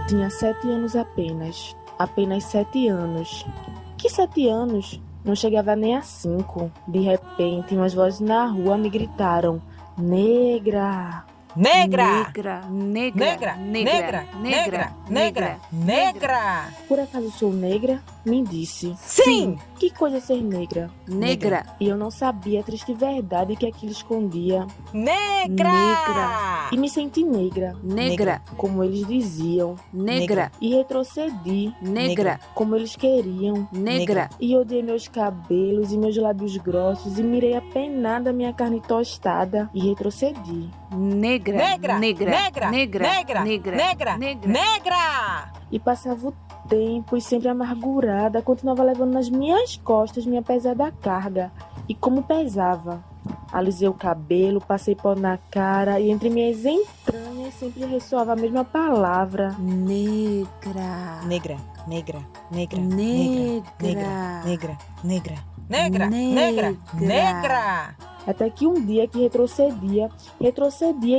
Tinha 7 anos apenas. Apenas 7 anos. Que 7 anos? Não chegava nem a 5. De repente, umas vozes na rua me gritaram: Negra! Negra! Negra, Negra! negra, Negra! Negra! Negra! Negra! Por acaso sou negra? Me disse. Sim! Que coisa é ser negra? negra, E eu não sabia a triste verdade que aquilo escondia. Negra! E me senti negra, negra, como eles diziam. negra, E retrocedi, negra, como eles queriam. negra, E odiei meus cabelos e meus lábios grossos e mirei apenada minha carne tostada e retrocedi. negra, Negra! negra, Negra! negra, Negra! negra, Negra! negra. Negra! E passava o tempo e sempre amargurada, continuava levando nas minhas costas minha pesada carga. E como pesava? Alisei o cabelo, passei pó na cara e entre minhas entranhas sempre ressoava a mesma palavra. Negra, Negra! Negra! Negra! negra, Negra! Negra! Negra! Negra! Negra! Até que um dia que retrocedia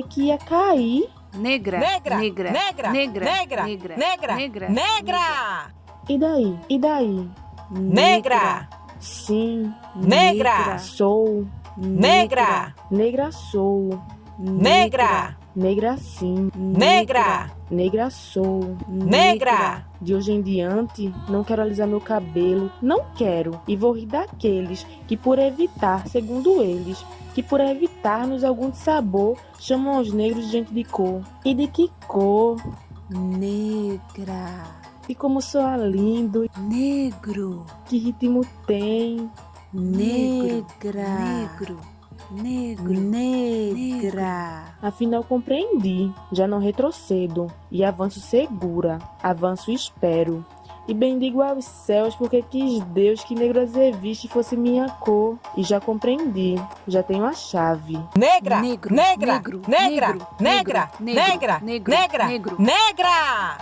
que ia cair. negra, Negra! negra, Negra! negra, Negra! negra, Negra! negra, Negra! E daí? E daí? Negra! Sim, Negra! sou. Negra! Negra sou. Negra! Negra sim. Negra! Negra sou. Negra! De hoje em diante, não quero alisar meu cabelo. Não quero. E vou rir daqueles que por evitar, segundo eles, que por evitar-nos algum sabor, chamam os negros de gente de cor. E de que cor? negra, E como soa lindo. negro, Que ritmo tem. negra, negro, negro, negra, Afinal compreendi, já não retrocedo, e avanço segura, avanço e espero. E bendigo aos céus porque quis Deus que negro azeviche fosse minha cor. E já compreendi, já tenho a chave. Negra! negro, Negra! negro, Negra! negro, Negra! negro, Negra! negro, Negra! negro. Negra!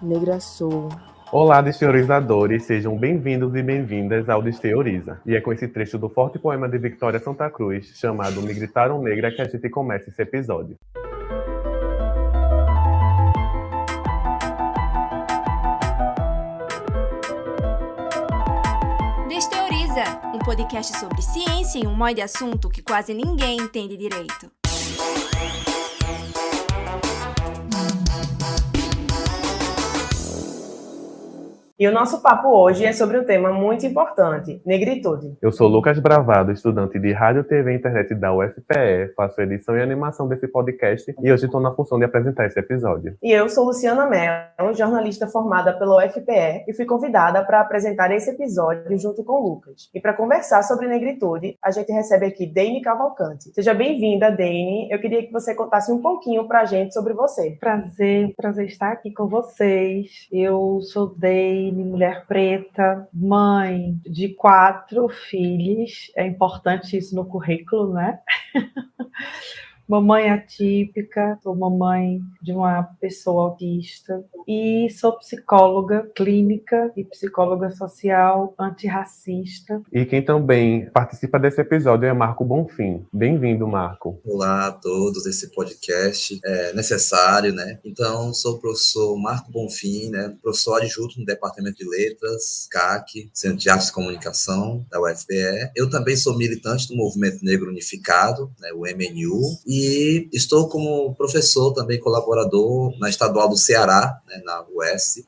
Negra sou. Olá, desteorizadores, sejam bem-vindos e bem-vindas ao Desteoriza. E é com esse trecho do forte poema de Victoria Santa Cruz, chamado Me Gritaram Negra, que a gente começa esse episódio. Desteoriza, um podcast sobre ciência e um monte de assunto que quase ninguém entende direito. E o nosso papo hoje é sobre um tema muito importante, negritude. Eu sou Lucas Bravado, estudante de Rádio, TV e Internet da UFPE, faço edição e animação desse podcast e hoje estou na função de apresentar esse episódio. E eu sou Luciana Mello, jornalista formada pela UFPE e fui convidada para apresentar esse episódio junto com o Lucas. E para conversar sobre negritude, a gente recebe aqui Deine Cavalcante. Seja bem-vinda, Deine. Eu queria que você contasse um pouquinho para a gente sobre você. Prazer estar aqui com vocês. Eu sou Deine, mulher preta, mãe de 4 filhos. É importante isso no currículo, né? Mamãe atípica, sou mamãe de uma pessoa autista e sou psicóloga clínica e psicóloga social antirracista. E quem também participa desse episódio é Marco Bonfim. Bem-vindo, Marco. Olá a todos, esse podcast é necessário, né? Então, sou o professor Marco Bonfim, né? Professor adjunto no Departamento de Letras, CAC, Centro de Artes e Comunicação, da UFPE. Eu também sou militante do Movimento Negro Unificado, né? O MNU, e estou como professor, também colaborador na Estadual do Ceará, né, na UES,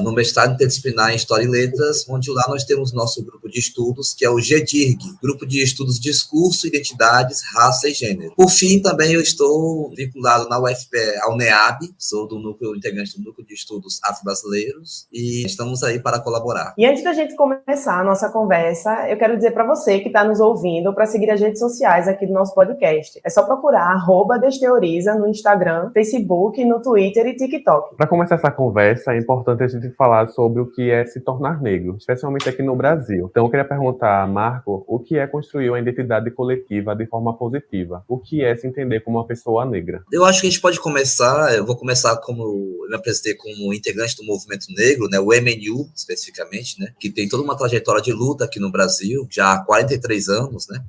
no mestrado interdisciplinar em História e Letras, onde lá nós temos nosso grupo de estudos, que é o GEDIRG, Grupo de Estudos Discurso, Identidades, Raça e Gênero. Por fim, também eu estou vinculado na UFPE ao NEAB, sou do núcleo integrante do Núcleo de Estudos Afro-Brasileiros, e estamos aí para colaborar. E antes da gente começar a nossa conversa, eu quero dizer para você que está nos ouvindo para seguir as redes sociais aqui do nosso podcast. É só procurar @Desteoriza no Instagram, Facebook, no Twitter e TikTok. Para começar essa conversa, é importante a gente falar sobre o que é se tornar negro, especialmente aqui no Brasil. Então, eu queria perguntar a Marco o que é construir uma identidade coletiva de forma positiva. O que é se entender como uma pessoa negra? Eu acho que a gente pode começar, eu vou começar como me apresentei como integrante do movimento negro, né, o MNU, especificamente, né, que tem toda uma trajetória de luta aqui no Brasil, já há 43 anos, né.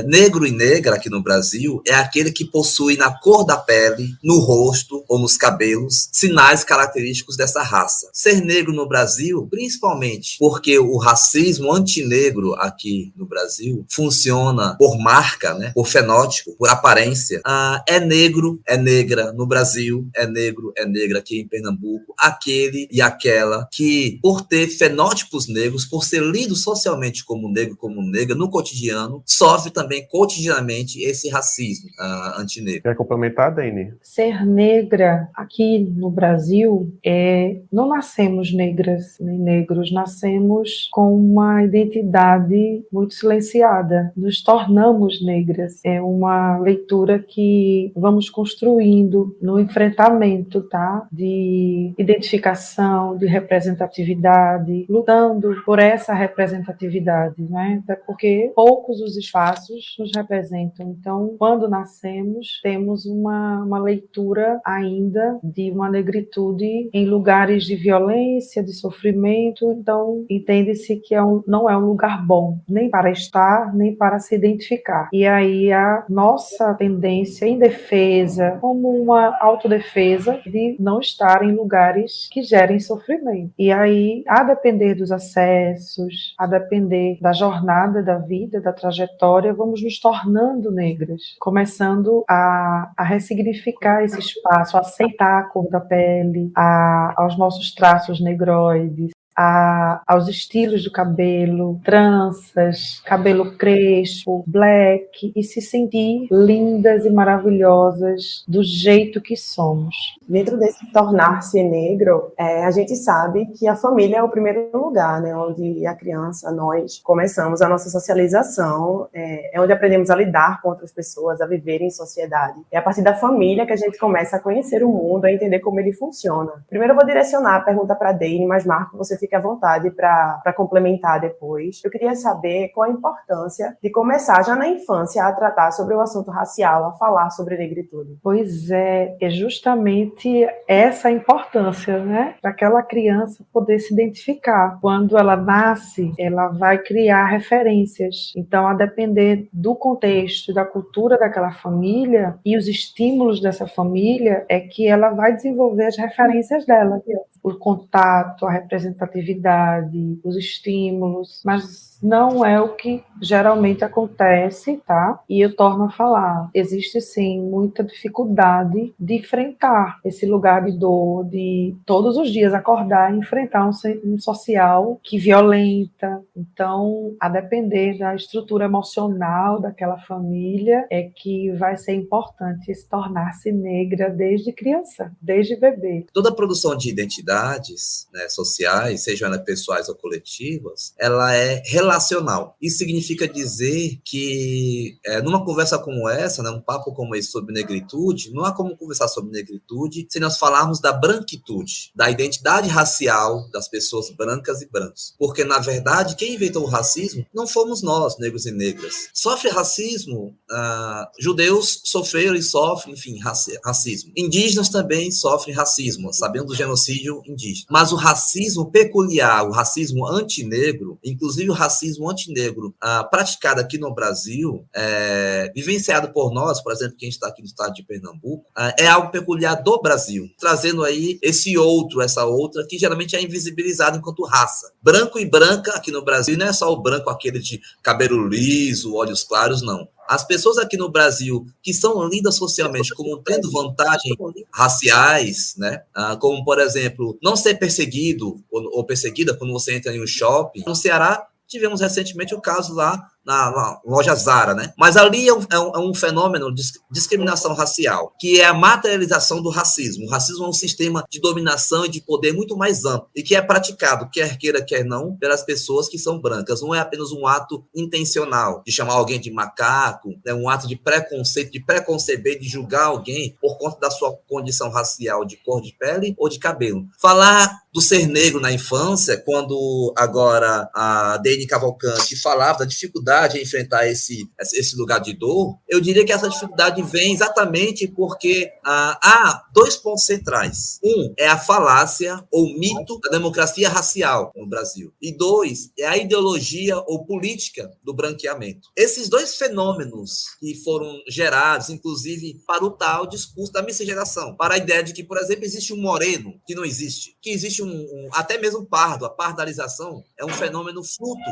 Negro e negra aqui no Brasil é aquele que possui na cor da pele, no rosto ou nos cabelos, sinais característicos dessa raça. Ser negro no Brasil, principalmente porque o racismo antinegro aqui no Brasil funciona por marca, né, por fenótipo, por aparência. É negro, é negra no Brasil, é negro, é negra aqui em Pernambuco, aquele e aquela que, por ter fenótipos negros, por ser lido socialmente como negro, como negra, no cotidiano, sofre também cotidianamente esse racismo antinegro. Quer complementar, Dani? Ser negra aqui no Brasil, não nascemos negras nem negros, nascemos com uma identidade muito silenciada, nos tornamos negras. É uma leitura que vamos construindo no enfrentamento, tá? De identificação, de representatividade, lutando por essa representatividade, né? Até porque poucos os espaços nos representam. Então, quando nascemos, temos uma leitura ainda de uma negritude em lugares de violência, de sofrimento. Então, entende-se que não é um lugar bom, nem para estar, nem para se identificar. E aí a nossa tendência em defesa, como uma autodefesa, de não estar em lugares que gerem sofrimento. E aí, a depender dos acessos, a depender da jornada da vida, da trajetória, vamos nos tornando negras, começando a ressignificar esse espaço, a aceitar a cor da pele, aos nossos traços negroides, aos estilos do cabelo, tranças, cabelo crespo, black, e se sentir lindas e maravilhosas do jeito que somos. Dentro desse tornar-se negro, a gente sabe que a família é o primeiro lugar, né, onde a criança, nós, começamos a nossa socialização, é onde aprendemos a lidar com outras pessoas, a viver em sociedade. É a partir da família que a gente começa a conhecer o mundo, a entender como ele funciona. Primeiro eu vou direcionar a pergunta para a Dani, mas Marco, você fica à vontade para complementar depois. Eu queria saber qual a importância de começar já na infância a tratar sobre o assunto racial, a falar sobre negritude. Pois é justamente essa importância, né? Para aquela criança poder se identificar. Quando ela nasce, ela vai criar referências. Então, a depender do contexto, da cultura daquela família e os estímulos dessa família, é que ela vai desenvolver as referências dela. O contato, a representatividade, os estímulos, mas não é o que geralmente acontece, tá? E eu torno a falar, existe sim muita dificuldade de enfrentar esse lugar de dor, de todos os dias acordar e enfrentar um social que violenta. Então, a depender da estrutura emocional daquela família, é que vai ser importante se tornar-se negra desde criança, desde bebê. Toda a produção de identidades, né, sociais, sejam elas pessoais ou coletivas, ela é relacional. Isso significa dizer que numa conversa como essa, né, um papo como esse sobre negritude, não há como conversar sobre negritude se nós falarmos da branquitude, da identidade racial das pessoas brancas e brancos. Porque, na verdade, quem inventou o racismo não fomos nós, negros e negras. Sofre racismo, judeus sofreram e sofrem, enfim, racismo. Indígenas também sofrem racismo, sabendo do genocídio indígena. Mas o racismo peculiar, o racismo antinegro, inclusive o racismo antinegro praticado aqui no Brasil, vivenciado por nós, por exemplo, quem está aqui no estado de Pernambuco, é algo peculiar do Brasil, trazendo aí esse outro, essa outra, que geralmente é invisibilizado enquanto raça. Branco e branca aqui no Brasil não é só o branco aquele de cabelo liso, olhos claros, não. As pessoas aqui no Brasil que são lidas socialmente como tendo vantagens raciais, né? Como, por exemplo, não ser perseguido ou perseguida quando você entra em um shopping. No Ceará, tivemos recentemente o caso lá na loja Zara, né? Mas ali é um fenômeno de discriminação racial, que é a materialização do racismo. O racismo é um sistema de dominação e de poder muito mais amplo, e que é praticado, quer queira, quer não, pelas pessoas que são brancas. Não é apenas um ato intencional de chamar alguém de macaco, né? Um ato de preconceito, de preconceber, de julgar alguém por conta da sua condição racial, de cor de pele ou de cabelo. Falar do ser negro na infância, quando agora a Dani Cavalcante falava da dificuldade dificuldade em enfrentar esse lugar de dor, eu diria que essa dificuldade vem exatamente porque há 2 pontos centrais. Um é a falácia ou mito da democracia racial no Brasil. E 2 é a ideologia ou política do branqueamento. Esses 2 fenômenos que foram gerados, inclusive, para o tal discurso da miscigenação, para a ideia de que, por exemplo, existe um moreno que não existe, que existe até mesmo pardo. A pardalização é um fenômeno fruto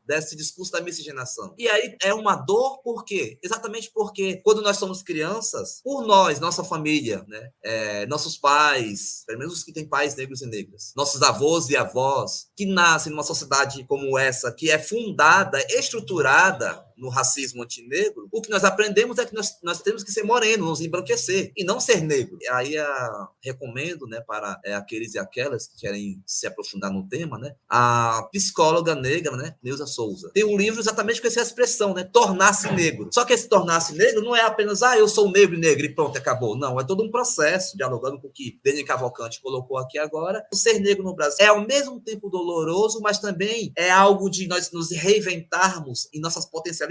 desse discurso da miscigenação. E aí é uma dor, por quê? Exatamente porque quando nós somos crianças, por nós, nossa família, né, nossos pais, pelo menos os que têm pais negros e negras, nossos avós e avós, que nascem numa sociedade como essa, que é fundada, estruturada no racismo antinegro, o que nós aprendemos é que nós temos que ser morenos, nos embranquecer, e não ser negro. E aí recomendo, né, para aqueles e aquelas que querem se aprofundar no tema, né, a psicóloga negra, né, Neuza Souza. Tem um livro exatamente com essa expressão, né, tornar-se negro. Só que esse tornar-se negro não é apenas, eu sou negro e pronto, acabou. Não, é todo um processo, dialogando com o que Deni Cavalcante colocou aqui agora. O ser negro no Brasil é ao mesmo tempo doloroso, mas também é algo de nós nos reinventarmos em nossas potencialidades.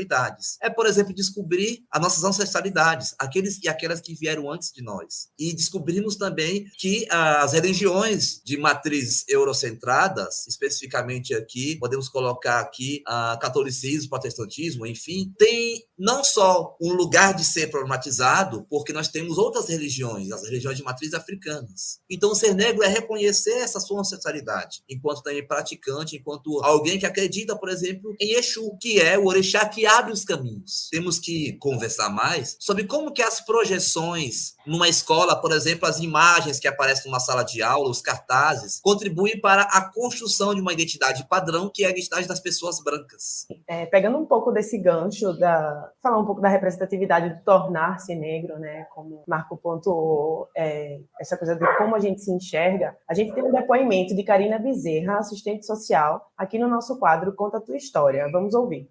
É, por exemplo, descobrir as nossas ancestralidades, aqueles e aquelas que vieram antes de nós. E descobrimos também que as religiões de matrizes eurocentradas, especificamente aqui, podemos colocar aqui catolicismo, protestantismo, enfim, tem não só um lugar de ser problematizado, porque nós temos outras religiões, as religiões de matrizes africanas. Então, ser negro é reconhecer essa sua ancestralidade, enquanto também praticante, enquanto alguém que acredita, por exemplo, em Exu, que é o orixá que abre os caminhos. Temos que conversar mais sobre como que as projeções numa escola, por exemplo, as imagens que aparecem numa sala de aula, os cartazes, contribuem para a construção de uma identidade padrão, que é a identidade das pessoas brancas. Pegando um pouco desse gancho, falar um pouco da representatividade do tornar-se negro, né, como Marco pontuou, essa coisa de como a gente se enxerga, a gente tem um depoimento de Karina Bezerra, assistente social, aqui no nosso quadro Conta a Tua História. Vamos ouvir.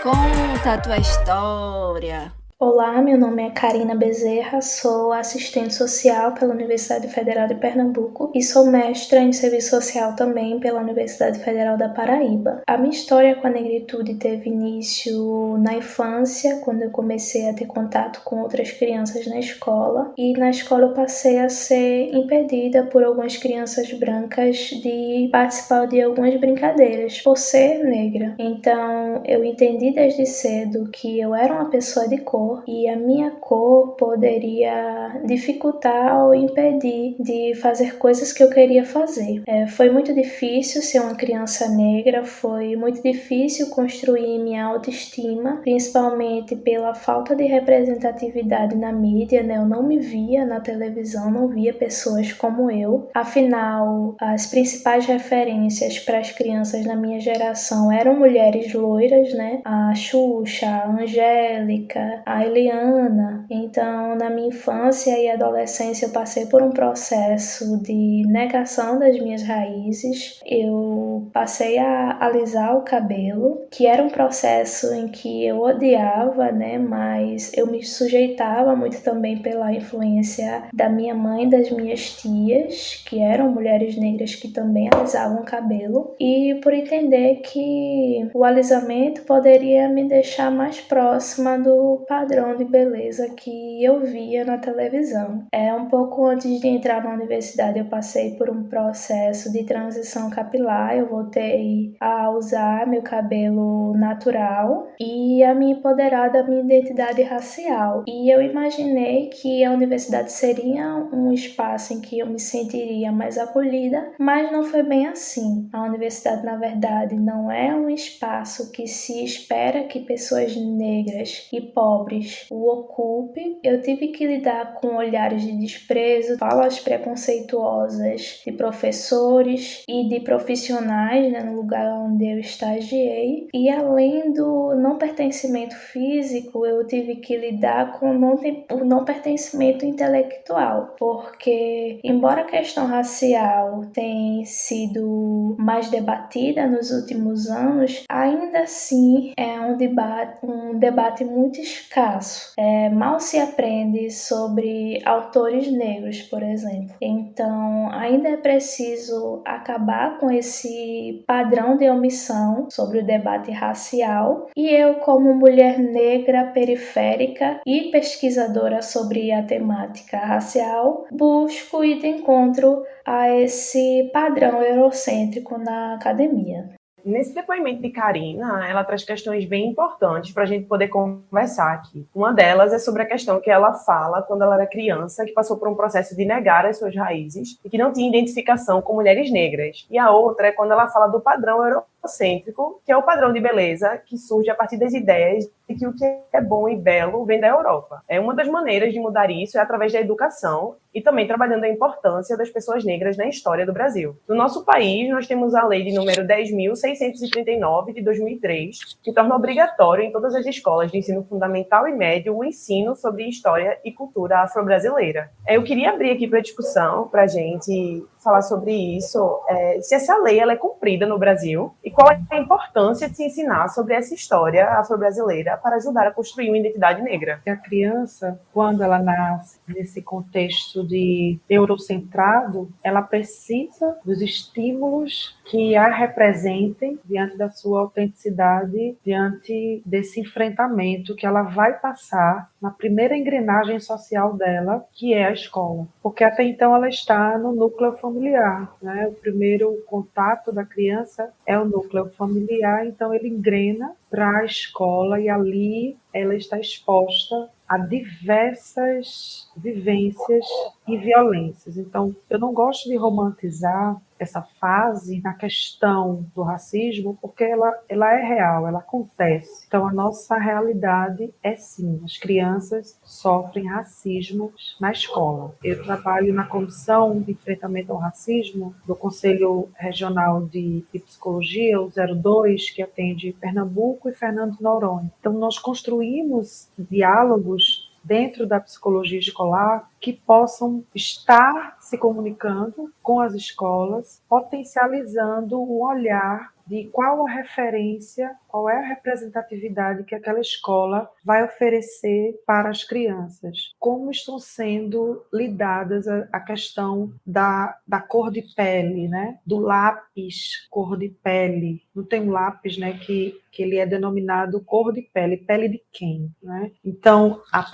Conta a tua história. Olá, meu nome é Karina Bezerra, sou assistente social pela Universidade Federal de Pernambuco e sou mestra em serviço social também pela Universidade Federal da Paraíba. A minha história com a negritude teve início na infância, quando eu comecei a ter contato com outras crianças na escola, e na escola eu passei a ser impedida por algumas crianças brancas de participar de algumas brincadeiras, por ser negra. Então eu entendi desde cedo que eu era uma pessoa de cor, e a minha cor poderia dificultar ou impedir de fazer coisas que eu queria fazer. Foi muito difícil ser uma criança negra, foi muito difícil construir minha autoestima, principalmente pela falta de representatividade na mídia, né? Eu não me via na televisão, não via pessoas como eu. Afinal, as principais referências para as crianças na minha geração eram mulheres loiras, né? A Xuxa, a Angélica, a Eliana. Então, na minha infância e adolescência, eu passei por um processo de negação das minhas raízes. Eu passei a alisar o cabelo, que era um processo em que eu odiava, né? Mas eu me sujeitava muito também pela influência da minha mãe e das minhas tias, que eram mulheres negras que também alisavam o cabelo, e por entender que o alisamento poderia me deixar mais próxima do padrão de beleza que eu via na televisão. Um pouco antes de entrar na universidade, eu passei por um processo de transição capilar. Eu voltei a usar meu cabelo natural e a me empoderar da minha identidade racial. E eu imaginei que a universidade seria um espaço em que eu me sentiria mais acolhida, mas não foi bem assim. A universidade, na verdade, não é um espaço que se espera que pessoas negras e pobres o ocupe. Eu tive que lidar com olhares de desprezo, falas preconceituosas de professores e de profissionais, né, no lugar onde eu estagiei. E além do não pertencimento físico, eu tive que lidar com o não pertencimento intelectual, porque embora a questão racial tenha sido mais debatida nos últimos anos, ainda assim é um debate muito escasso escasso. Mal se aprende sobre autores negros, por exemplo. Então, ainda é preciso acabar com esse padrão de omissão sobre o debate racial. E eu, como mulher negra, periférica e pesquisadora sobre a temática racial, busco ir de encontro a esse padrão eurocêntrico na academia. Nesse depoimento de Karina, ela traz questões bem importantes para a gente poder conversar aqui. Uma delas é sobre a questão que ela fala quando ela era criança, que passou por um processo de negar as suas raízes e que não tinha identificação com mulheres negras. E a outra é quando ela fala do padrão eurocêntrico, que é o padrão de beleza que surge a partir das ideias de que o que é bom e belo vem da Europa. Uma das maneiras de mudar isso é através da educação e também trabalhando a importância das pessoas negras na história do Brasil. No nosso país, nós temos a lei de número 10.639 de 2003, que torna obrigatório em todas as escolas de ensino fundamental e médio o ensino sobre história e cultura afro-brasileira. Eu queria abrir aqui para discussão, para a gente falar sobre isso, se essa lei ela é cumprida no Brasil e qual é a importância de se ensinar sobre essa história afro-brasileira para ajudar a construir uma identidade negra. A criança, quando ela nasce nesse contexto de eurocentrado, ela precisa dos estímulos que a representem diante da sua autenticidade, diante desse enfrentamento que ela vai passar na primeira engrenagem social dela, que é a escola. Porque até então ela está no núcleo familiar, né? O primeiro contato da criança é o núcleo familiar, então ele engrena para a escola e ali ela está exposta a diversas vivências e violências. Então, eu não gosto de romantizar essa fase na questão do racismo, porque ela é real, ela acontece. Então, a nossa realidade é sim, as crianças sofrem racismo na escola. Eu trabalho na Comissão de Enfrentamento ao Racismo do Conselho Regional de Psicologia, o 02, que atende Pernambuco e Fernando de Noronha. Então, nós construímos diálogos dentro da psicologia escolar que possam estar se comunicando com as escolas, potencializando o olhar de qual a referência, qual é a representatividade que aquela escola vai oferecer para as crianças. Como estão sendo lidadas a questão da cor de pele, né? Do lápis cor de pele. Não tem um lápis, né, que ele é denominado cor de pele de quem, né? Então, a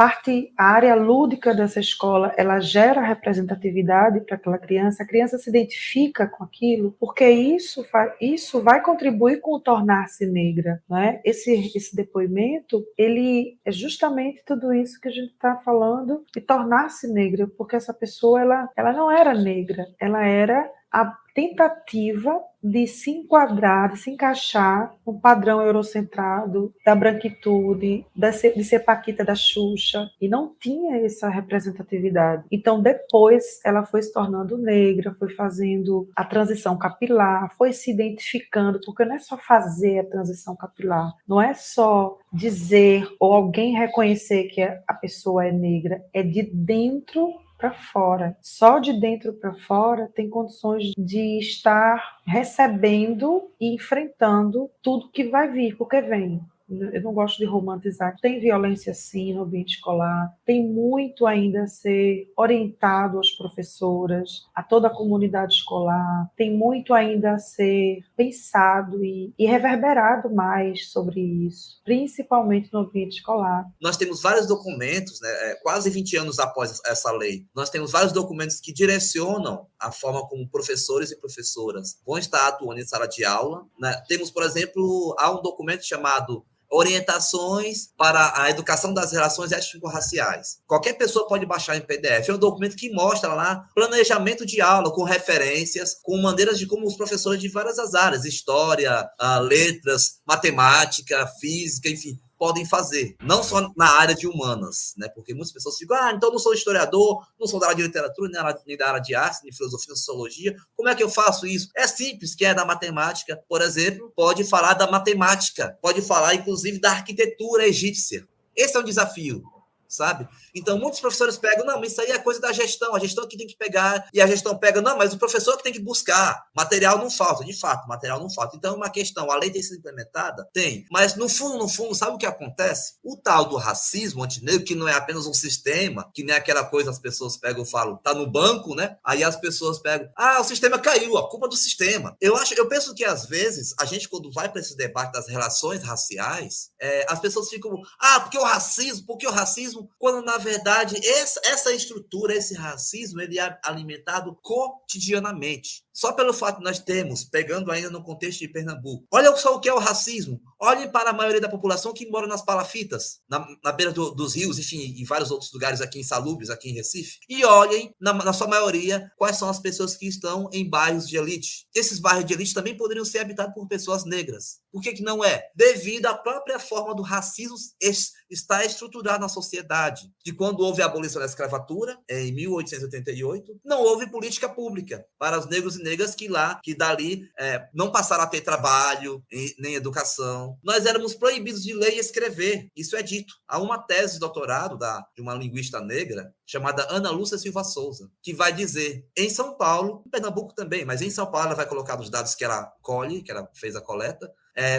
área lúdica dessa escola, ela gera representatividade para aquela criança, a criança se identifica com aquilo, porque isso vai contribuir com o tornar-se negra, né? Esse depoimento, ele é justamente tudo isso que a gente está falando de tornar-se negra, porque essa pessoa, ela não era negra, ela era a tentativa de se enquadrar, de se encaixar no padrão eurocentrado da branquitude, de ser Paquita da Xuxa, e não tinha essa representatividade. Então, depois, ela foi se tornando negra, foi fazendo a transição capilar, foi se identificando, porque não é só fazer a transição capilar, não é só dizer ou alguém reconhecer que a pessoa é negra, é de dentro para fora. Só de dentro para fora tem condições de estar recebendo e enfrentando tudo que vai vir, porque vem. Eu não gosto de romantizar. Tem violência sim no ambiente escolar, tem muito ainda a ser orientado às professoras, a toda a comunidade escolar, tem muito ainda a ser pensado e reverberado mais sobre isso, principalmente no ambiente escolar. Nós temos vários documentos, né, quase 20 anos após essa lei, nós temos vários documentos que direcionam a forma como professores e professoras vão estar atuando em sala de aula, né? Temos, por exemplo, há um documento chamado Orientações para a Educação das Relações Étnico-Raciais. Qualquer pessoa pode baixar em PDF. É um documento que mostra lá planejamento de aula, com referências, com maneiras de como os professores de várias áreas, história, letras, matemática, física, enfim, podem fazer, não só na área de humanas, né? Porque muitas pessoas ficam, então não sou historiador, não sou da área de literatura, nem da área de arte, nem de filosofia, nem sociologia, como é que eu faço isso? É simples, quem é da matemática, por exemplo, pode falar da matemática, pode falar, inclusive, da arquitetura egípcia. Esse é um desafio. sabe? Então, muitos professores pegam, não, isso aí é coisa da gestão, a gestão que tem que pegar, e a gestão pega, não, mas o professor que tem que buscar. Material não falta, de fato, material não falta. Então, é uma questão, a lei tem sido implementada? Tem. Mas, no fundo, sabe o que acontece? O tal do racismo antinegro, que não é apenas um sistema, que nem aquela coisa as pessoas pegam e falam, tá no banco, né? Aí as pessoas pegam, o sistema caiu, a culpa do sistema. Eu penso que, às vezes, a gente, quando vai para esse debate das relações raciais, as pessoas ficam, porque o racismo, quando, na verdade, essa estrutura, esse racismo, ele é alimentado cotidianamente. Só pelo fato de nós termos, pegando ainda no contexto de Pernambuco, olha só o que é o racismo. Olhem para a maioria da população que mora nas palafitas, na beira dos rios, enfim, em vários outros lugares aqui em Salubres, aqui em Recife. E olhem, na sua maioria, quais são as pessoas que estão em bairros de elite. Esses bairros de elite também poderiam ser habitados por pessoas negras. Por que não é? Devido à própria forma do racismo estar estruturado na sociedade. De quando houve a abolição da escravatura, em 1888, não houve política pública para os negros e negras que dali não passaram a ter trabalho, nem educação. Nós éramos proibidos de ler e escrever. Isso é dito. Há uma tese de doutorado de uma linguista negra, chamada Ana Lúcia Silva Souza, que vai dizer, em São Paulo, em Pernambuco também, mas em São Paulo ela vai colocar os dados que ela colhe, que ela fez a coleta,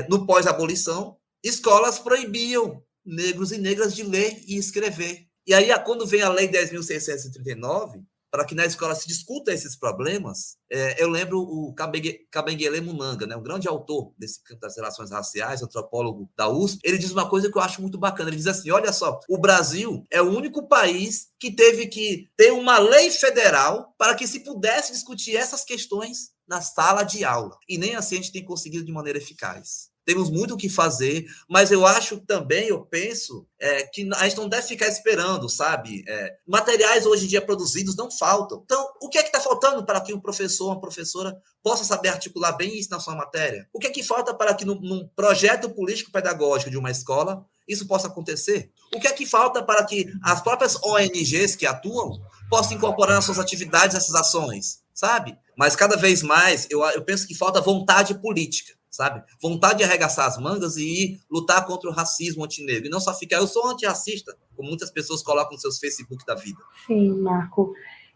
no pós-abolição, escolas proibiam negros e negras de ler e escrever. E aí, quando vem a Lei 10.639, para que na escola se discuta esses problemas, eu lembro o Kabengele Munanga, né, um grande autor desse campo das relações raciais, antropólogo da USP, ele diz uma coisa que eu acho muito bacana. Ele diz assim, olha só, o Brasil é o único país que teve que ter uma lei federal para que se pudesse discutir essas questões na sala de aula. E nem assim a gente tem conseguido de maneira eficaz. Temos muito o que fazer, mas eu acho também, eu penso, que a gente não deve ficar esperando, sabe? Materiais hoje em dia produzidos não faltam. Então, o que é que está faltando para que um professor, uma professora possa saber articular bem isso na sua matéria? O que é que falta para que num projeto político-pedagógico de uma escola isso possa acontecer? O que é que falta para que as próprias ONGs que atuam possam incorporar nas suas atividades essas ações, sabe? Mas cada vez mais, eu penso que falta vontade política, sabe? Vontade de arregaçar as mangas e ir lutar contra o racismo antinegro. E não só ficar, eu sou antirracista, como muitas pessoas colocam nos seus Facebook da vida. Sim, Marco.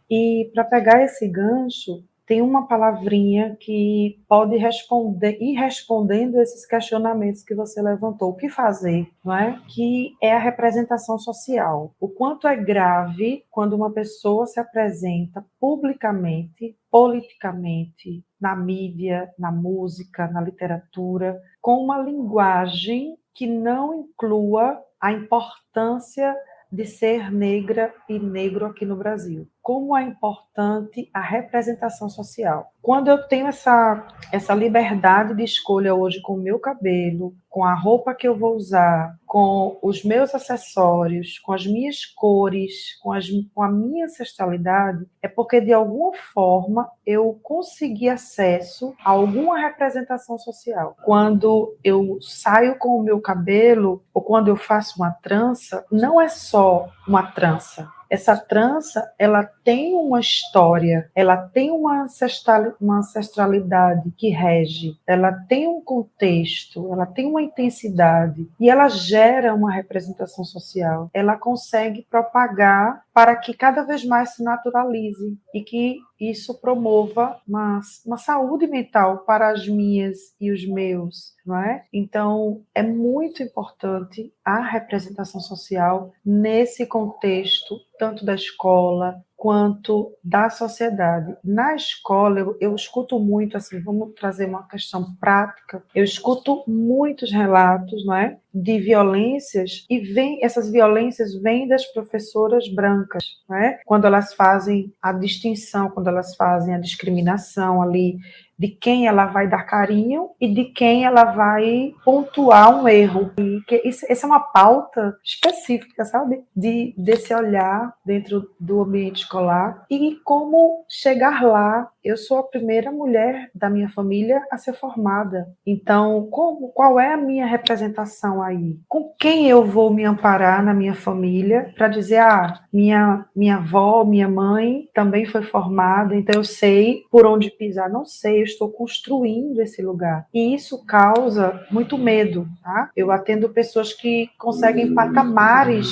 E para pegar esse gancho, tem uma palavrinha que pode ir respondendo esses questionamentos que você levantou. O que fazer, não é? Que é a representação social. O quanto é grave quando uma pessoa se apresenta publicamente, politicamente, na mídia, na música, na literatura, com uma linguagem que não inclua a importância de ser negra e negro aqui no Brasil. Como é importante a representação social. Quando eu tenho essa liberdade de escolha hoje com o meu cabelo, com a roupa que eu vou usar, com os meus acessórios, com as minhas cores, com a minha ancestralidade, é porque de alguma forma eu consegui acesso a alguma representação social. Quando eu saio com o meu cabelo, ou quando eu faço uma trança, não é só uma trança. Essa trança, ela tem uma história, ela tem uma ancestralidade que rege, ela tem um contexto, ela tem uma intensidade e ela gera uma representação social. Ela consegue propagar para que cada vez mais se naturalize e que isso promova uma saúde mental para as minhas e os meus, não é? Então, é muito importante a representação social nesse contexto, tanto da escola quanto da sociedade. Na escola, eu escuto muito, assim, vamos trazer uma questão prática, eu escuto muitos relatos, não é, de violências, e essas violências vêm das professoras brancas, não é? Quando elas fazem a distinção, quando elas fazem a discriminação ali, de quem ela vai dar carinho e de quem ela vai pontuar um erro. E essa é uma pauta específica, sabe? Desse olhar dentro do ambiente escolar e como chegar lá. Eu sou a primeira mulher da minha família a ser formada. Então, qual é a minha representação aí? Com quem eu vou me amparar na minha família para dizer, minha avó, minha mãe também foi formada, então eu sei por onde pisar. Não sei, eu estou construindo esse lugar. E isso causa muito medo, tá? Eu atendo pessoas que conseguem patamares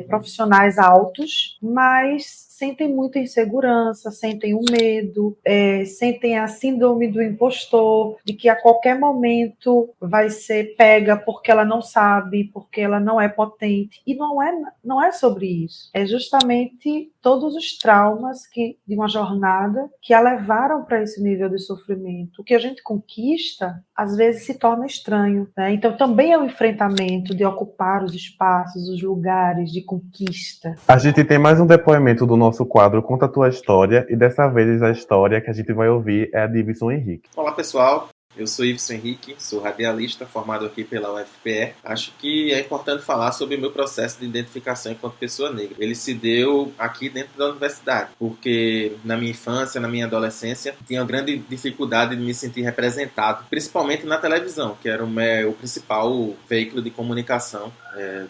profissionais altos, mas sentem muita insegurança, sentem o medo, sentem a síndrome do impostor, de que a qualquer momento vai ser pega porque ela não sabe, porque ela não é potente. E não é sobre isso. É justamente todos os traumas de uma jornada que a levaram para esse nível de sofrimento. O que a gente conquista, às vezes, se torna estranho, né? Então, também é um enfrentamento de ocupar os espaços, os lugares de conquista. A gente tem mais um depoimento do nosso quadro Conta a Tua História, e dessa vez a história que a gente vai ouvir é a de Iveson Henrique. Olá, pessoal. Eu sou Iveson Henrique, sou radialista, formado aqui pela UFPE. Acho que é importante falar sobre o meu processo de identificação enquanto pessoa negra. Ele se deu aqui dentro da universidade, porque na minha infância, na minha adolescência, tinha uma grande dificuldade de me sentir representado, principalmente na televisão, que era o principal veículo de comunicação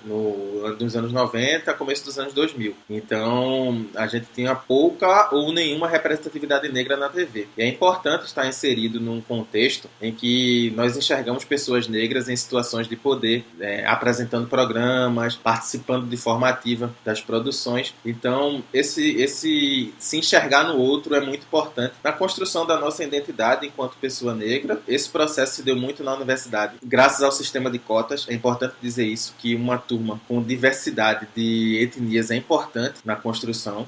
nos anos 90, começo dos anos 2000. Então, a gente tinha pouca ou nenhuma representatividade negra na TV. E é importante estar inserido num contexto em que nós enxergamos pessoas negras em situações de poder, apresentando programas, participando de forma ativa das produções. Então, esse se enxergar no outro é muito importante na construção da nossa identidade enquanto pessoa negra. Esse processo se deu muito na universidade, graças ao sistema de cotas. É importante dizer isso, que uma turma com diversidade de etnias é importante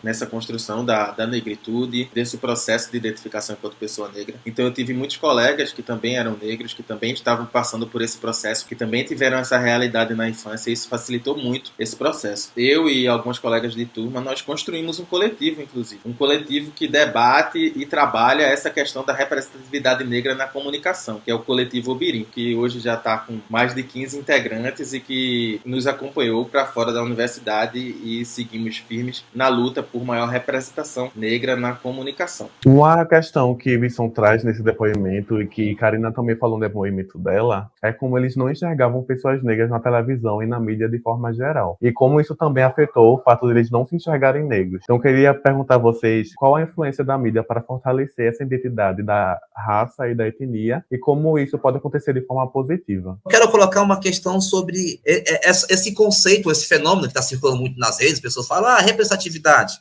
nessa construção da negritude, desse processo de identificação enquanto pessoa negra. Então, eu tive muitos colegas que também eram negros, que também estavam passando por esse processo, que também tiveram essa realidade na infância, e isso facilitou muito esse processo. Eu e alguns colegas de turma, nós construímos um coletivo, inclusive. Um coletivo que debate e trabalha essa questão da representatividade negra na comunicação, que é o Coletivo Obirim, que hoje já está com mais de 15 integrantes e que nos acompanhou para fora da universidade, e seguimos firmes na luta por maior representação negra na comunicação. Uma questão que Iveson traz nesse depoimento, e que Karina também falou no depoimento dela, é como eles não enxergavam pessoas negras na televisão e na mídia de forma geral. E como isso também afetou o fato de eles não se enxergarem negros. Então eu queria perguntar a vocês qual a influência da mídia para fortalecer essa identidade da raça e da etnia, e como isso pode acontecer de forma positiva. Eu quero colocar uma questão sobre esse conceito, esse fenômeno que está circulando muito nas redes. Pessoas falam, representatividade.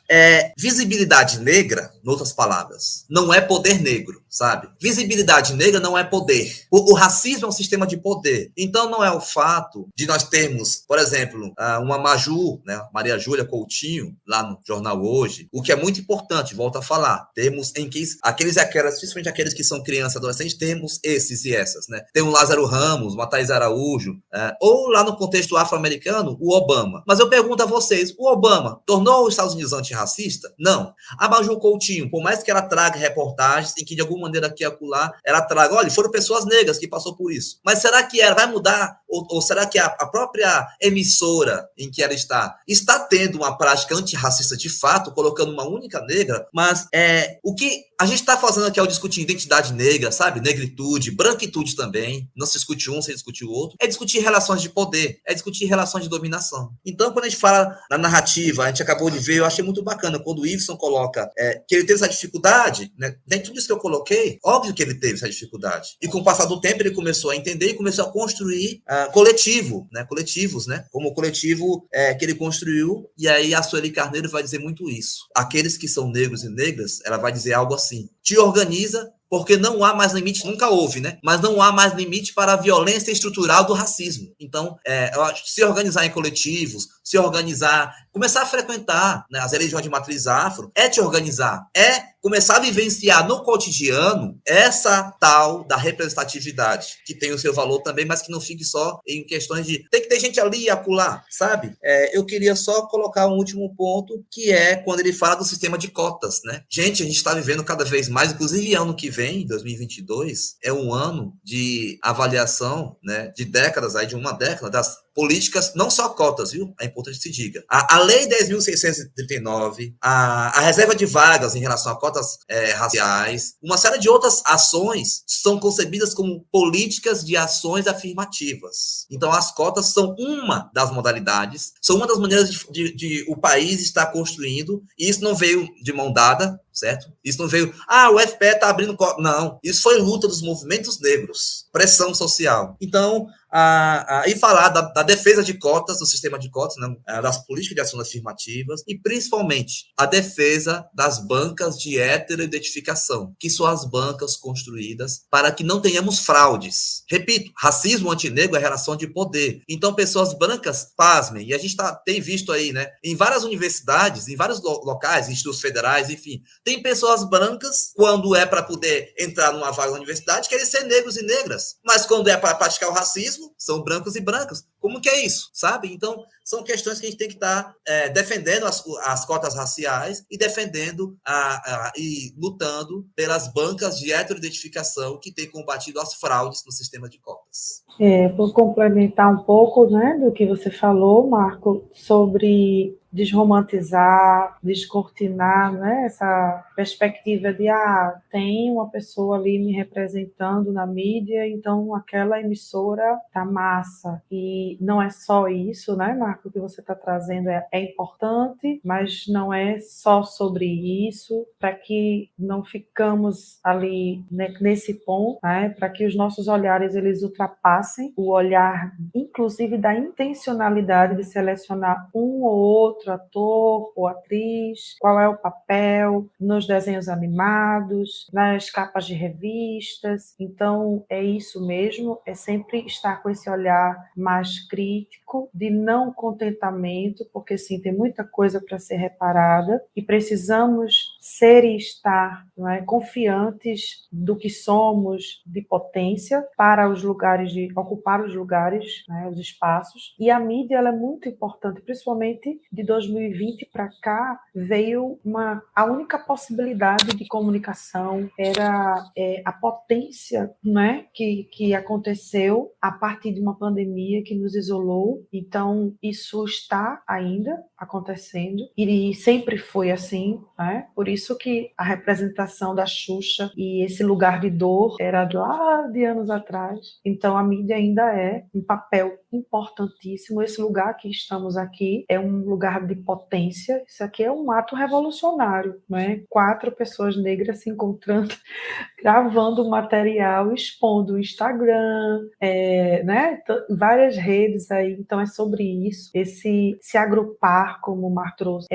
Visibilidade negra, em outras palavras, não é poder negro, sabe? Visibilidade negra não é poder. O racismo é um sistema de poder. Então não é o fato de nós termos, por exemplo, uma Maju, né, Maria Júlia Coutinho, lá no Jornal Hoje, o que é muito importante, volto a falar, temos em que aqueles e aquelas, principalmente aqueles que são crianças, adolescentes, temos esses e essas, né? Tem um Lázaro Ramos, uma Thaís Araújo, ou lá no contexto afro-americano, o Obama. Mas eu pergunto a vocês, o Obama tornou os Estados Unidos antirracista? Não. A Maju Coutinho, por mais que ela traga reportagens em que de alguma maneira aqui e acolá, ela traga, olha, foram pessoas negras que passou por isso. Mas será que ela vai mudar? Ou será que a própria emissora em que ela está tendo uma prática antirracista de fato, colocando uma única negra? Mas o que a gente está fazendo aqui ao discutir identidade negra, sabe? Negritude, branquitude também. Não se discute um sem discutir o outro. É discutir relações de poder, é discutir relações de dominação. Então, quando a gente fala na narrativa, a gente acabou de ver, eu achei muito bacana, quando o Iveson coloca que ele teve essa dificuldade, né? Dentro disso que eu coloquei, óbvio que ele teve essa dificuldade. E com o passar do tempo, ele começou a entender e começou a construir coletivos, né? Como o coletivo que ele construiu. E aí a Sueli Carneiro vai dizer muito isso. Aqueles que são negros e negras, ela vai dizer algo assim: te organiza, porque não há mais limite, nunca houve, né? Mas não há mais limite para a violência estrutural do racismo. Então, eu acho que se organizar em coletivos, se organizar, começar a frequentar, né, as religiões de matriz afro, te organizar, começar a vivenciar no cotidiano essa tal da representatividade, que tem o seu valor também, mas que não fique só em questões de tem que ter gente ali e acolá, sabe? Eu queria só colocar um último ponto, que é quando ele fala do sistema de cotas, né? Gente, a gente está vivendo cada vez mais, inclusive ano que vem, 2022, é um ano de avaliação, né, de décadas, aí de uma década, das políticas, não só cotas, viu? É importante que se diga. A Lei 10.639, a reserva de vagas em relação a cotas raciais, uma série de outras ações são concebidas como políticas de ações afirmativas. Então, as cotas são uma das modalidades, são uma das maneiras de o país estar construindo, e isso não veio de mão dada, certo? Isso não veio, o FPE está abrindo cota. Não, isso foi luta dos movimentos negros, pressão social. Então, e falar da defesa de cotas, do sistema de cotas, né, das políticas de ações afirmativas e, principalmente, a defesa das bancas de heteroidentificação, que são as bancas construídas para que não tenhamos fraudes. Repito, racismo antinegro é relação de poder. Então, pessoas brancas, pasmem, e a gente tem visto aí, né, em várias universidades, em vários locais, institutos federais, enfim, tem pessoas brancas, quando é para poder entrar numa vaga na universidade, querem ser negros e negras, mas quando é para praticar o racismo, são brancos e brancas. Como que é isso, sabe? Então, são questões que a gente tem que estar defendendo as cotas raciais e defendendo e lutando pelas bancas de heteroidentificação que têm combatido as fraudes no sistema de cotas. Por complementar um pouco, né, do que você falou, Marco, sobre desromantizar, descortinar, né, essa perspectiva de tem uma pessoa ali me representando na mídia, então aquela emissora tá massa. E não é só isso, né, Marco, que você está trazendo é importante, mas não é só sobre isso, para que não ficamos ali, né, nesse ponto, né, para que os nossos olhares eles ultrapassem o olhar, inclusive da intencionalidade de selecionar um ou outro ator ou atriz, qual é o papel nos desenhos animados, nas capas de revistas. Então, é isso mesmo, é sempre estar com esse olhar mais crítico, de não contentamento, porque sim, tem muita coisa para ser reparada e precisamos ser e estar, não é, confiantes do que somos, de potência, para os lugares, de ocupar os lugares, né, os espaços. E a mídia ela é muito importante, principalmente de 2020 para cá, veio a única possibilidade de comunicação era a potência, né, que aconteceu a partir de uma pandemia que nos isolou. Então, isso está ainda acontecendo e sempre foi assim, né? Por isso que a representação da Xuxa e esse lugar de dor era lá de anos atrás. Então, a mídia ainda é um papel importantíssimo. Esse lugar que estamos aqui é um lugar de potência. Isso aqui é um ato revolucionário, né? 4 pessoas negras se encontrando, gravando material, expondo o Instagram, né? Várias redes aí. Então é sobre isso. Esse se agrupar, como o Mar trouxe,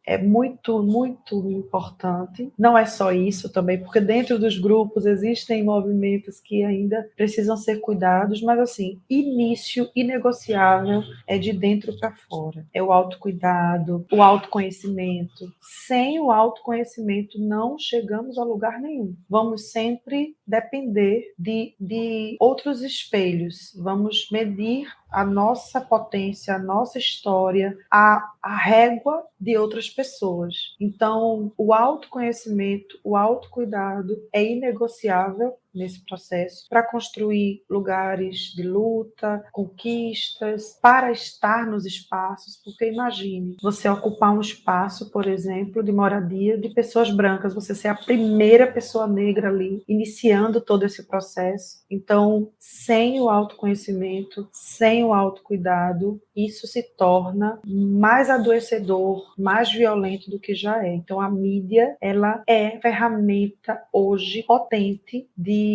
é muito, muito importante. Não é só isso também, porque dentro dos grupos existem movimentos que ainda precisam ser cuidados, mas assim, início inegociável é de dentro para fora. É o autocuidado, o autoconhecimento. Sem o autoconhecimento não chegamos a lugar nenhum. Vamos sempre depender de outros espelhos. Vamos medir a nossa potência, a nossa história, a régua de outras pessoas. Então, o autoconhecimento, o autocuidado é inegociável nesse processo para construir lugares de luta, conquistas, para estar nos espaços, porque imagine, você ocupar um espaço, por exemplo, de moradia de pessoas brancas, você ser a primeira pessoa negra ali, iniciando todo esse processo. Então, sem o autoconhecimento, sem o autocuidado, isso se torna mais adoecedor, mais violento do que já é. Então, a mídia, ela é ferramenta hoje potente de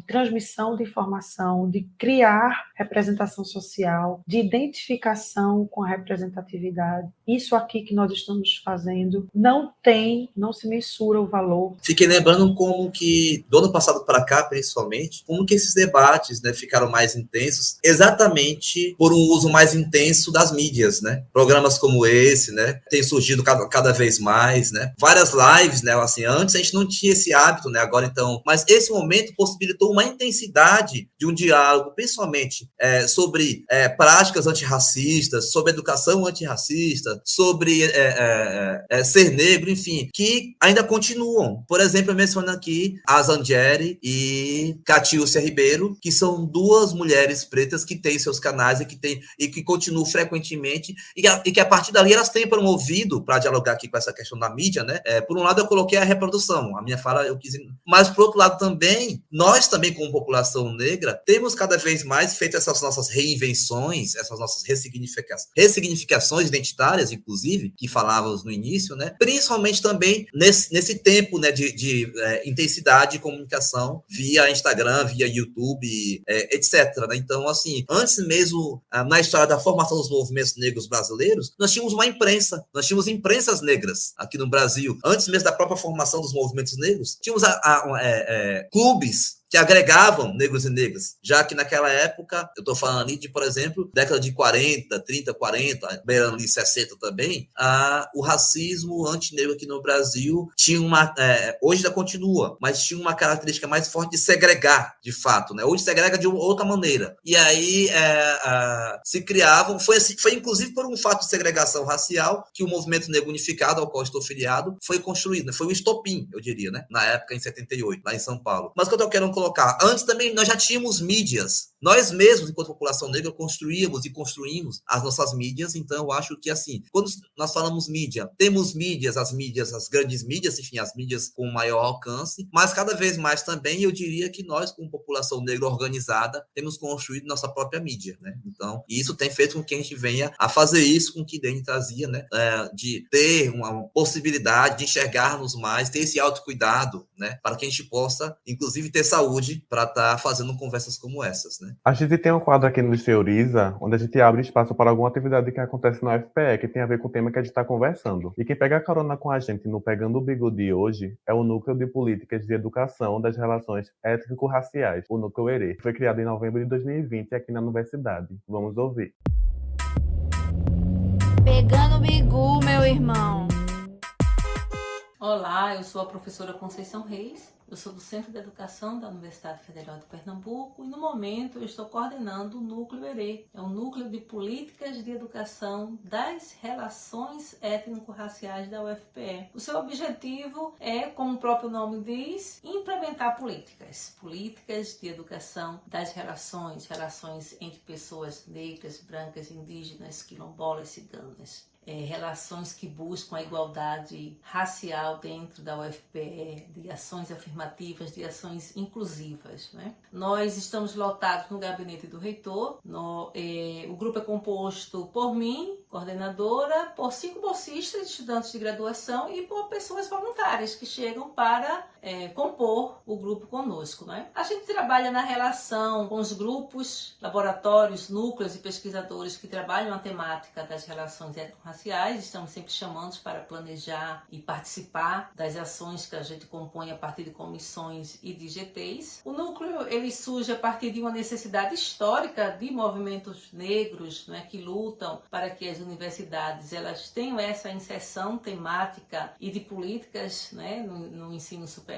transmissão de informação, de criar representação social, de identificação com a representatividade. Isso aqui que nós estamos fazendo não se mensura o valor. Fiquei lembrando como que, do ano passado para cá, principalmente, como que esses debates, né, ficaram mais intensos, exatamente por um uso mais intenso das mídias, né? Programas como esse, né, tem surgido cada vez mais, né? Várias lives, né, assim, antes a gente não tinha esse hábito, né, agora então, mas esse momento possibilitou uma intensidade de um diálogo, principalmente sobre práticas antirracistas, sobre educação antirracista, sobre ser negro, enfim, que ainda continuam. Por exemplo, eu menciono aqui a Zangieri e Catiúcia Ribeiro, que são 2 mulheres pretas que têm seus canais canais e que continuam frequentemente, e que a partir dali elas têm promovido, para dialogar aqui com essa questão da mídia, né? Por um lado, eu coloquei a reprodução, a minha fala eu quis. Mas, por outro lado, também, nós também, como população negra, temos cada vez mais feito essas nossas reinvenções, essas nossas ressignificações identitárias, inclusive, que falávamos no início, né? Principalmente também nesse tempo, né, de intensidade de comunicação via Instagram, via YouTube, etc. Né? Então, assim, antes mesmo, na história da formação dos movimentos negros brasileiros, nós tínhamos uma imprensa, nós tínhamos imprensas negras aqui no Brasil. Antes mesmo da própria formação dos movimentos negros, tínhamos clubes que agregavam negros e negras, já que naquela época, eu estou falando ali de, por exemplo, década de 40, 30, 40, beirando ali 60 também, o racismo antinegro aqui no Brasil tinha hoje ainda continua, mas tinha uma característica mais forte de segregar, de fato, né? Hoje segrega de outra maneira. E aí se criavam, foi inclusive por um fato de segregação racial que o movimento negro unificado, ao qual estou filiado, foi construído, né? Foi um estopim, eu diria, né? Na época, em 78, lá em São Paulo. Mas o que eu tô querendo colocar, antes também nós já tínhamos mídias, nós mesmos, enquanto população negra, construímos e construímos as nossas mídias. Então eu acho que, assim, quando nós falamos mídia, temos mídias, as grandes mídias, enfim, as mídias com maior alcance, mas cada vez mais também eu diria que nós, como população negra organizada, temos construído nossa própria mídia, né? Então, e isso tem feito com que a gente venha a fazer isso com que Dene trazia, né? De ter uma possibilidade de enxergarmos mais, ter esse autocuidado, né? Para que a gente possa, inclusive, ter saúde para estar fazendo conversas como essas, né? A gente tem um quadro aqui no Liceoriza, onde a gente abre espaço para alguma atividade que acontece na UFPE, que tem a ver com o tema que a gente está conversando. E quem pega carona com a gente no Pegando o Bigode hoje é o Núcleo de Políticas de Educação das Relações Étnico-Raciais, o Núcleo ERE. Foi criado em novembro de 2020 aqui na universidade. Vamos ouvir. Pegando o bigu, meu irmão. Olá, eu sou a professora Conceição Reis, eu sou do Centro de Educação da Universidade Federal de Pernambuco e no momento eu estou coordenando o Núcleo ERE, é um núcleo de políticas de educação das relações étnico-raciais da UFPE. O seu objetivo é, como o próprio nome diz, implementar políticas de educação das relações entre pessoas negras, brancas, indígenas, quilombolas, ciganas. Relações que buscam a igualdade racial dentro da UFPE, de ações afirmativas, de ações inclusivas, né? Nós estamos lotados no gabinete do reitor. O grupo é composto por mim, coordenadora, por 5 bolsistas, estudantes de graduação e por pessoas voluntárias que chegam para compor o grupo conosco, né? A gente trabalha na relação com os grupos, laboratórios, núcleos e pesquisadores que trabalham a temática das relações étnico-raciais. Estamos sempre chamando para planejar e participar das ações que a gente compõe a partir de comissões e de GTs. O núcleo ele surge a partir de uma necessidade histórica de movimentos negros, né, que lutam para que as universidades elas tenham essa inserção temática e de políticas, né, no ensino superior.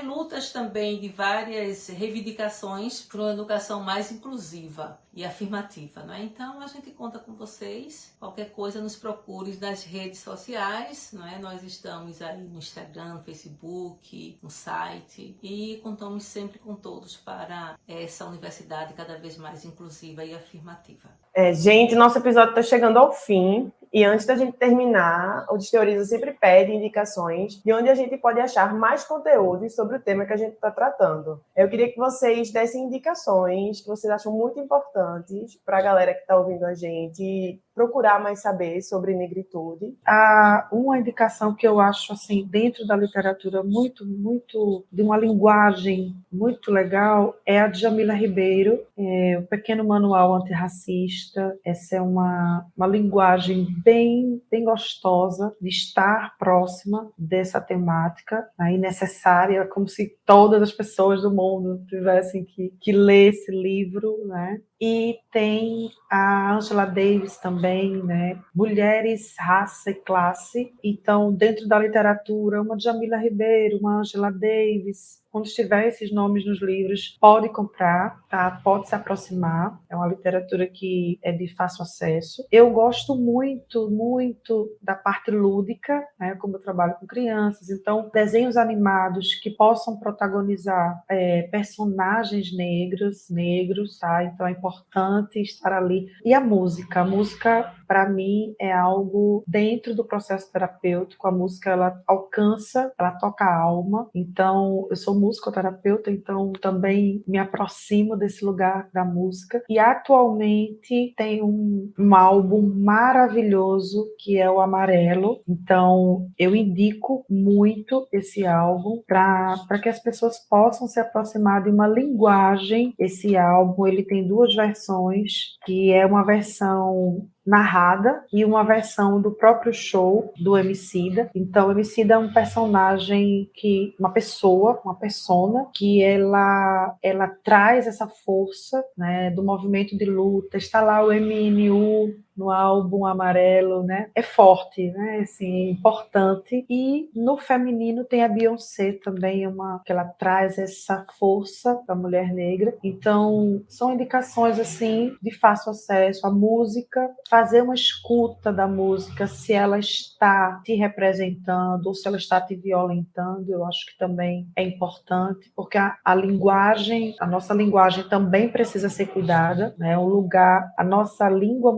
Lutas também de várias reivindicações para uma educação mais inclusiva e afirmativa, né? Então a gente conta com vocês. Qualquer coisa nos procure nas redes sociais, né? Nós estamos aí no Instagram, no Facebook, no site e contamos sempre com todos para essa universidade cada vez mais inclusiva e afirmativa. Gente, nosso episódio está chegando ao fim. E antes da gente terminar, o Liceoriza sempre pede indicações de onde a gente pode achar mais conteúdos sobre o tema que a gente está tratando. Eu queria que vocês dessem indicações que vocês acham muito importantes para a galera que está ouvindo a gente procurar mais saber sobre negritude. Uma indicação que eu acho, assim, dentro da literatura muito, muito, de uma linguagem muito legal, é a de Jamila Ribeiro, o Pequeno Manual Antirracista. Essa é uma linguagem bem, bem gostosa de estar próxima dessa temática, né, e necessária, como se todas as pessoas do mundo tivessem que ler esse livro, né? E tem a Angela Davis também, né? Mulheres, Raça e Classe. Então, dentro da literatura, uma Jamila Ribeiro, uma Angela Davis, quando estiver esses nomes nos livros, pode comprar, tá? Pode se aproximar. É uma literatura que é de fácil acesso. Eu gosto muito, muito da parte lúdica, né? Como eu trabalho com crianças, então desenhos animados que possam protagonizar personagens negros, tá? Então é importante estar ali. E a música para mim é algo dentro do processo terapêutico. A música ela alcança, ela toca a alma. Então eu sou musicoterapeuta, então também me aproximo desse lugar da música. E atualmente tem um álbum maravilhoso que é o Amarelo. Então eu indico muito esse álbum para que as pessoas possam se aproximar de uma linguagem. Esse álbum ele tem 2 versões, que é uma versão narrada e uma versão do próprio show do Emicida. Então, o Emicida é um personagem uma persona que ela traz essa força, né, do movimento de luta. Está lá o MNU no álbum Amarelo, né? É forte, né? Assim, importante. E no feminino tem a Beyoncé também, que ela traz essa força da mulher negra. Então, são indicações assim de fácil acesso. A música, fazer uma escuta da música, se ela está te representando ou se ela está te violentando, eu acho que também é importante, porque a linguagem, a nossa linguagem também precisa ser cuidada, né? A nossa língua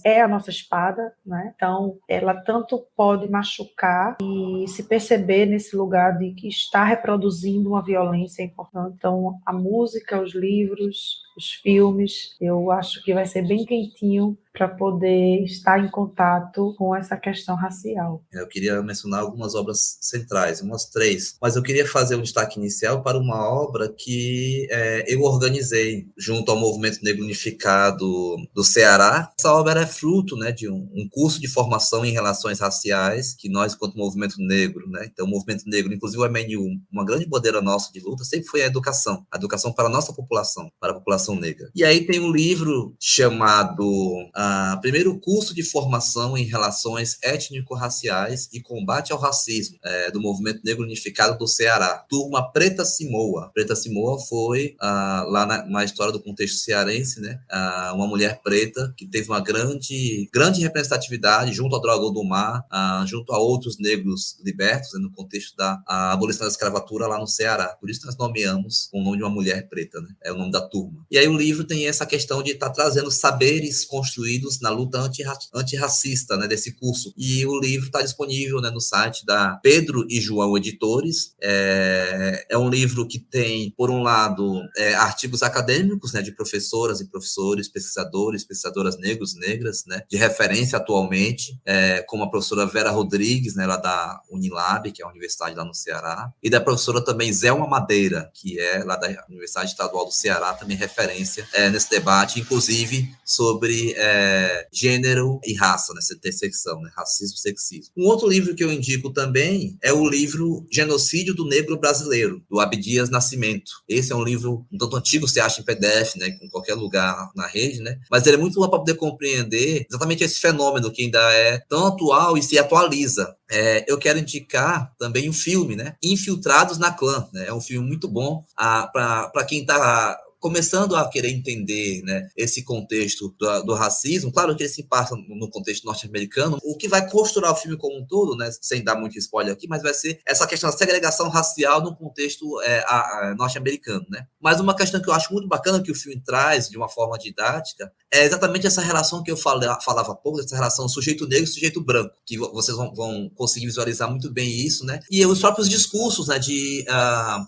é a nossa espada, né? Então, ela tanto pode machucar e se perceber nesse lugar de que está reproduzindo uma violência importante. Então, a música, os livros, os filmes, eu acho que vai ser bem quentinho para poder estar em contato com essa questão racial. Eu queria mencionar algumas obras centrais, umas 3, mas eu queria fazer um destaque inicial para uma obra que eu organizei junto ao Movimento Negro Unificado do Ceará. Essa obra é fruto, né, de um curso de formação em relações raciais que nós, enquanto Movimento Negro, né, então o Movimento Negro, inclusive o MNU, uma grande bandeira nossa de luta sempre foi a educação para a nossa população, para a população negra. E aí tem um livro chamado Primeiro Curso de Formação em Relações Étnico-Raciais e Combate ao Racismo, do Movimento Negro Unificado do Ceará. Turma Preta Simoa. Preta Simoa foi, lá na história do contexto cearense, né, uma mulher preta que teve uma grande representatividade junto ao Dragão do Mar, junto a outros negros libertos, né, no contexto da abolição da escravatura lá no Ceará. Por isso nós nomeamos com o nome de uma mulher preta, né? É o nome da turma. E aí o livro tem essa questão de estar trazendo saberes construídos na luta antirracista, né, desse curso. E o livro está disponível, né, no site da Pedro e João Editores. É um livro que tem, por um lado, artigos acadêmicos, né, de professoras e professores, pesquisadoras negros e negras, né, de referência atualmente, como a professora Vera Rodrigues, né, lá da Unilab, que é a universidade lá no Ceará, e da professora também Zélma Madeira, que é lá da Universidade Estadual do Ceará, também referência nesse debate, inclusive sobre gênero e raça, nessa intersecção, né? Racismo e sexismo. Um outro livro que eu indico também é o livro Genocídio do Negro Brasileiro, do Abdias Nascimento. Esse é um livro um tanto antigo, você acha em PDF, né, em qualquer lugar na rede, né, mas ele é muito bom para poder compreender exatamente esse fenômeno que ainda é tão atual e se atualiza. Eu quero indicar também um filme, né, Infiltrados na Clã, né, é um filme muito bom para quem está começando a querer entender, né, esse contexto do racismo. Claro que ele se passa no contexto norte-americano. O que vai costurar o filme como um todo, né, sem dar muito spoiler aqui, mas vai ser essa questão da segregação racial no contexto norte-americano, né? Mas uma questão que eu acho muito bacana que o filme traz de uma forma didática é exatamente essa relação que eu falava há pouco, essa relação sujeito negro e sujeito branco, que vocês vão conseguir visualizar muito bem isso, né? E os próprios discursos, né, de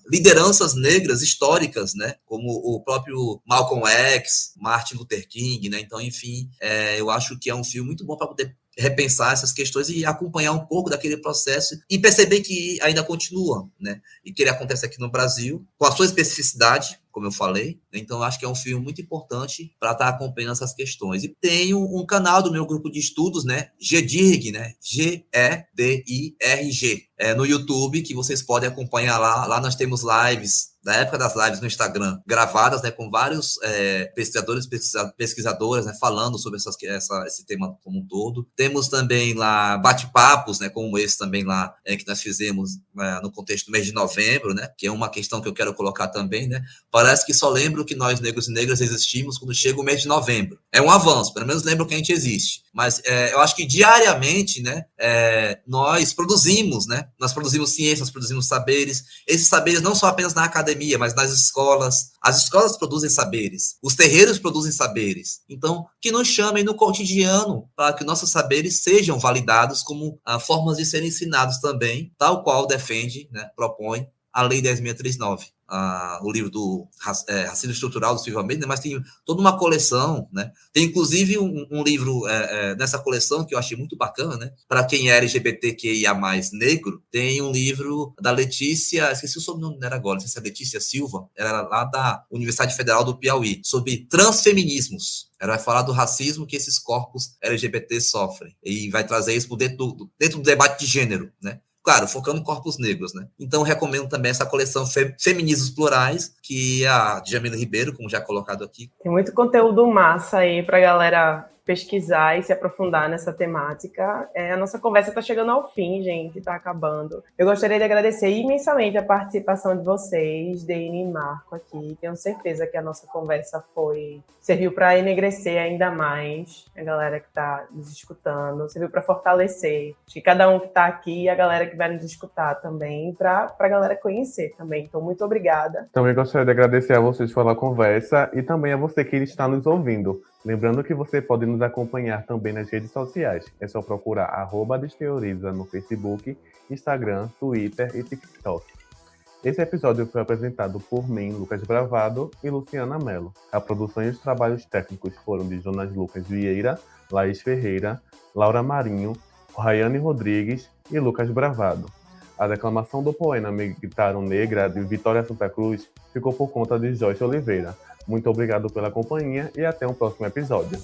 lideranças negras históricas, né, como o próprio Malcolm X, Martin Luther King, né? Então, enfim, eu acho que é um filme muito bom para poder repensar essas questões e acompanhar um pouco daquele processo e perceber que ainda continua, né? E que ele acontece aqui no Brasil, com a sua especificidade, como eu falei. Então, acho que é um filme muito importante para estar acompanhando essas questões. E tem um canal do meu grupo de estudos, né? GDIRG, né? GEDIRG. no YouTube, que vocês podem acompanhar lá. Lá nós temos lives, da época das lives no Instagram, gravadas, né, com vários pesquisadores, pesquisadoras, né, falando sobre esse tema como um todo. Temos também lá bate-papos, né, como esse também lá, que nós fizemos no contexto do mês de novembro, né, que é uma questão que eu quero colocar também, né. Parece que só lembro que nós, negros e negras, existimos quando chega o mês de novembro. É um avanço, pelo menos lembro que a gente existe. Mas eu acho que diariamente, né, nós produzimos ciência, nós produzimos saberes. Esses saberes não só apenas na academia, mas nas escolas. As escolas produzem saberes, os terreiros produzem saberes. Então, que nos chamem no cotidiano para que nossos saberes sejam validados como formas de serem ensinados também, tal qual defende, né, propõe a Lei 10.639. O livro do Racismo Estrutural do Silvio Almeida, mas tem toda uma coleção, né? Tem inclusive um livro nessa coleção que eu achei muito bacana, né? Para quem é LGBTQIA+, negro, tem um livro da Letícia, esqueci o sobrenome dela agora, não sei se é Letícia Silva, ela era lá da Universidade Federal do Piauí, sobre transfeminismos. Ela vai falar do racismo que esses corpos LGBT sofrem e vai trazer isso dentro do debate de gênero, né? Claro, focando em corpos negros, né? Então, recomendo também essa coleção Feminismos Plurais, que é a Djamila Ribeiro, como já colocado aqui. Tem muito conteúdo massa aí pra galera pesquisar e se aprofundar nessa temática. A nossa conversa está chegando ao fim, gente, está acabando. Eu gostaria de agradecer imensamente a participação de vocês, Deine e Marco aqui. Tenho certeza que a nossa conversa serviu para enegrecer ainda mais a galera que está nos escutando, serviu para fortalecer de cada um que está aqui e a galera que vai nos escutar também, para a galera conhecer também. Então, muito obrigada. Também gostaria de agradecer a vocês pela conversa e também a você que está nos ouvindo. Lembrando que você pode nos acompanhar também nas redes sociais. É só procurar @Desteoriza no Facebook, Instagram, Twitter e TikTok. Esse episódio foi apresentado por mim, Lucas Bravado, e Luciana Mello. A produção e os trabalhos técnicos foram de Jonas Lucas Vieira, Laís Ferreira, Laura Marinho, Rayane Rodrigues e Lucas Bravado. A declamação do poema Me Gritaram Negra, de Vitória Santa Cruz, ficou por conta de Joyce Oliveira. Muito obrigado pela companhia e até o próximo episódio.